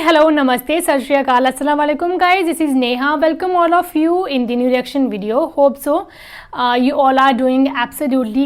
hello, namaste, sat shri akal, assalamu alaikum guys. This is Neha. Welcome all of you in the new reaction video. Hope so. You all are doing absolutely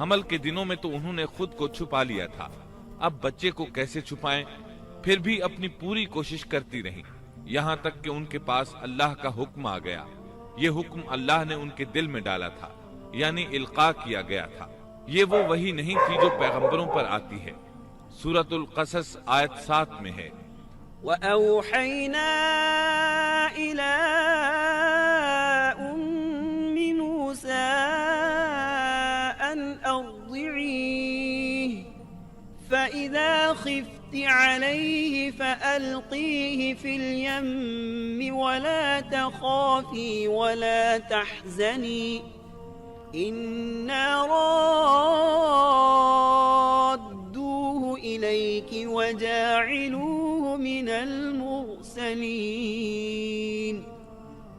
حمل کے دنوں میں تو انہوں نے خود کو چھپا لیا تھا، اب بچے کو کیسے چھپائیں؟ پھر بھی اپنی پوری کوشش کرتی رہیں، یہاں تک کہ ان کے پاس اللہ کا حکم آ گیا۔ یہ حکم اللہ نے ان کے دل میں ڈالا تھا، یعنی القاء کیا گیا تھا۔ یہ وہ وحی نہیں تھی جو پیغمبروں پر آتی ہے۔ سورۃ القصص آیت 7 میں ہے، وَأَوْحَيْنَا إِلَىٰ أُمِّ مُوسَىٰ أَنْ أَرْضِعِيهِ فَإِذَا خِفْتِ عَلَيْهِ فَأَلْقِيهِ فِي الْيَمِّ وَلَا تَخَافِي وَلَا تَحْزَنِي إِنَّا رَادُّوهُ إِلَيْكِ وَجَاعِلُوهُ مِنَ الْمُرْسَلِينَ۔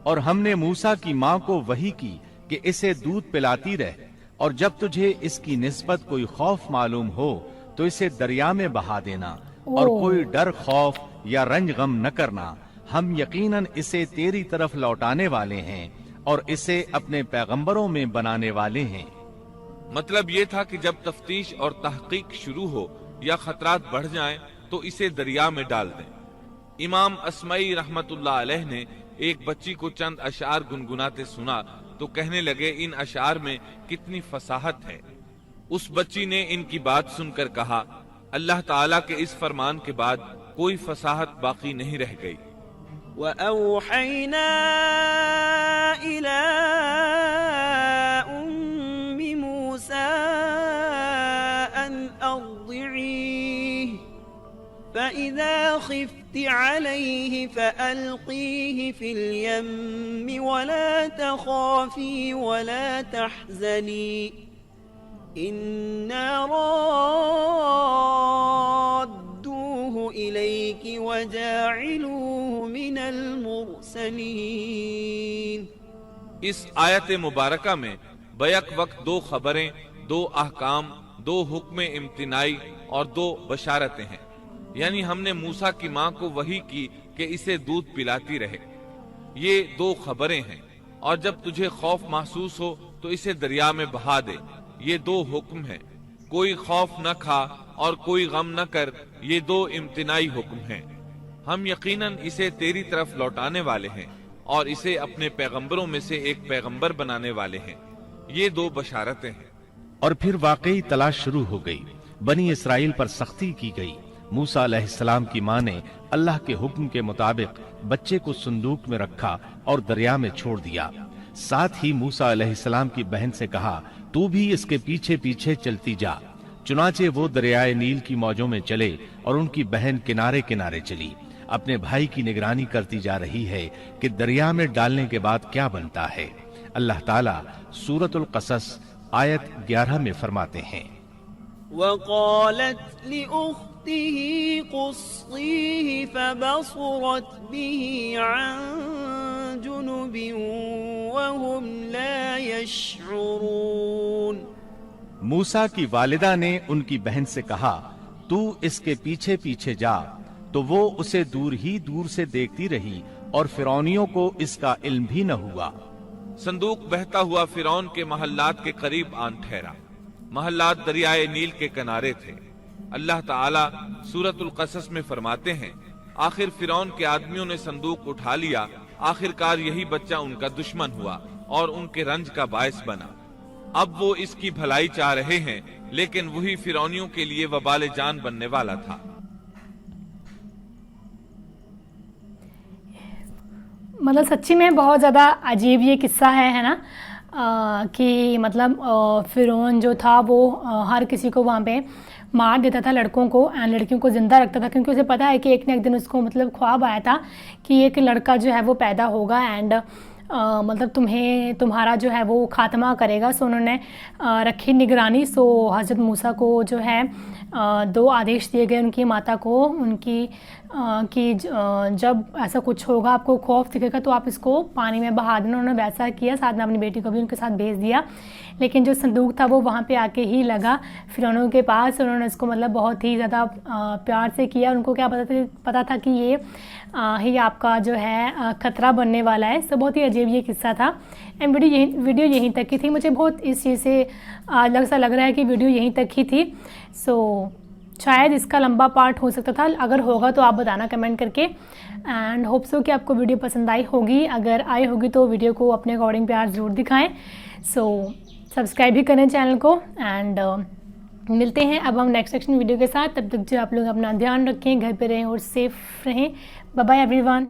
اور ہم نے موسیٰ کی ماں کو وحی کی کہ اسے دودھ پلاتی رہ، اور جب تجھے اس کی نسبت کوئی خوف معلوم ہو تو اسے دریا میں بہا دینا، اور کوئی ڈر خوف یا رنج غم نہ کرنا، ہم یقیناً اسے تیری طرف لوٹانے والے ہیں اور اسے اپنے پیغمبروں میں بنانے والے ہیں۔ مطلب یہ تھا کہ جب تفتیش اور تحقیق شروع ہو یا خطرات بڑھ جائیں تو اسے دریا میں ڈال دیں۔ امام اسمعی رحمت اللہ علیہ نے ایک بچی کو چند اشعار گنگناتے سنا تو کہنے لگے ان اشعار میں کتنی فصاحت ہے۔ اس بچی نے ان کی بات سن کر کہا، اللہ تعالیٰ کے اس فرمان کے بعد کوئی فصاحت باقی نہیں رہ گئی۔ وَأَوْحَيْنَا إِلَىٰ أُمِّ مُوسَىٰ أَنْ أَرْضِعِيهِ فَإِذَا خِفْتِ عَلَيْهِ فَأَلْقِيهِ فِي الْيَمِّ وَلَا تَخَافِي وَلَا تَحْزَنِي إِنَّا رَادُّوهُ إِلَيْكِ وَجَاعِلُوهُ مِنَ الْمُرْسَلِينَ۔ اس آیت مبارکہ میں بیک وقت دو خبریں، دو احکام، دو حکم امتناعی اور دو بشارتیں ہیں، یعنی ہم نے موسیٰ کی ماں کو وحی کی کہ اسے دودھ پلاتی رہے، یہ دو خبریں ہیں، اور جب تجھے خوف محسوس ہو تو اسے دریا میں بہا دے، یہ دو حکم ہیں۔ کوئی خوف نہ کھا اور کوئی غم نہ کر، یہ دو امتناعی حکم ہیں۔ ہم یقیناً اسے تیری طرف لوٹانے والے ہیں اور اسے اپنے پیغمبروں میں سے ایک پیغمبر بنانے والے ہیں، یہ دو بشارتیں ہیں۔ اور پھر واقعی تلاش شروع ہو گئی، بنی اسرائیل پر سختی کی گئی۔ موسیٰ علیہ السلام کی ماں نے اللہ کے حکم کے مطابق بچے کو صندوق میں رکھا اور دریا میں چھوڑ دیا۔ ساتھ ہی موسیٰ علیہ السلام کی بہن سے کہا، تو بھی اس کے پیچھے پیچھے چلتی جا۔ چنانچہ وہ دریائے نیل کی موجوں میں چلے اور ان کی بہن کنارے کنارے چلی، اپنے بھائی کی نگرانی کرتی جا رہی ہے کہ دریا میں ڈالنے کے بعد کیا بنتا ہے۔ اللہ تعالیٰ سورۃ القصص آیت 11 میں فرماتے ہیں، وَقَالَتْ لِأُخْتِهِ قُصِّيهِ فَبَصُرَتْ بِهِ عَن جُنُبٍ وَهُمْ لَا يَشْعُرُونَ۔ موسیٰ کی والدہ نے ان کی بہن سے کہا، تو اس کے پیچھے پیچھے جا، تو وہ اسے دور ہی دور سے دیکھتی رہی اور فرعونیوں کو اس کا علم بھی نہ ہوا۔ صندوق بہتا ہوا فرعون کے محلات کے قریب آن ٹھہرا۔ محلات دریائے نیل کے کنارے تھے۔ اللہ تعالیٰ سورۃ القصص میں فرماتے ہیں، آخر فرعون کے آدمیوں نے صندوق اٹھا لیا، آخرکار یہی بچہ ان کا دشمن ہوا اور ان کے رنج کا باعث بنا۔ اب وہ اس کی بھلائی چاہ رہے ہیں، لیکن وہی فرعونیوں کے لیے وبال جان بننے والا تھا۔ مطلب سچی میں بہت زیادہ عجیب یہ قصہ ہے نا، کہ مطلب فرعون جو تھا وہ ہر کسی کو وہاں پہ مار دیتا تھا، لڑکوں کو اینڈ لڑکیوں کو زندہ رکھتا تھا، کیونکہ اسے پتہ ہے کہ ایک نہ ایک دن اس کو مطلب خواب آیا تھا کہ ایک لڑکا جو ہے وہ پیدا ہوگا اینڈ مطلب تمہارا جو ہے وہ خاتمہ کرے گا۔ سو انہوں نے رکھی نگرانی۔ سو حضرت موسیٰ کو جو ہے دو آدیش دیے گئے ان کی ماتا کو، ان کی کہ جب ایسا کچھ ہوگا، آپ کو خوف دکھے گا تو آپ اس کو پانی میں بہا دینا۔ انہوں نے ویسا کیا، ساتھ میں اپنی بیٹی کو بھی ان کے ساتھ بھیج دیا، لیکن جو صندوق تھا وہ وہاں پہ آ کے ہی لگا فرعونوں کے پاس۔ انہوں نے اس کو مطلب بہت ہی زیادہ پیار سے کیا۔ ان کو کیا پتا تھا کہ یہ ہی آپ کا جو ہے خطرہ بننے والا ہے۔ سو بہت ہی عجیب مجھے بھی یہ قصہ تھا اینڈ ویڈیو یہیں تک کی تھی. مجھے بہت اس چیز سے لگ رہا ہے کہ ویڈیو یہیں تک ہی تھی. سو شاید اس کا لمبا پارٹ ہو سکتا تھا, اگر ہوگا تو آپ بتانا کمنٹ کر کے. اینڈ ہوپ سو کہ آپ کو ویڈیو پسند آئی ہوگی, اگر آئی ہوگی تو ویڈیو کو اپنے اکارڈنگ پیار ضرور دکھائیں. سو سبسکرائب بھی کریں چینل کو. اینڈ ملتے ہیں اب ہم نیکسٹ سیکشن ویڈیو کے ساتھ. تب تک جو آپ لوگ اپنا دھیان رکھیں, گھر پہ رہیں اور سیف رہیں. Bye bye every one.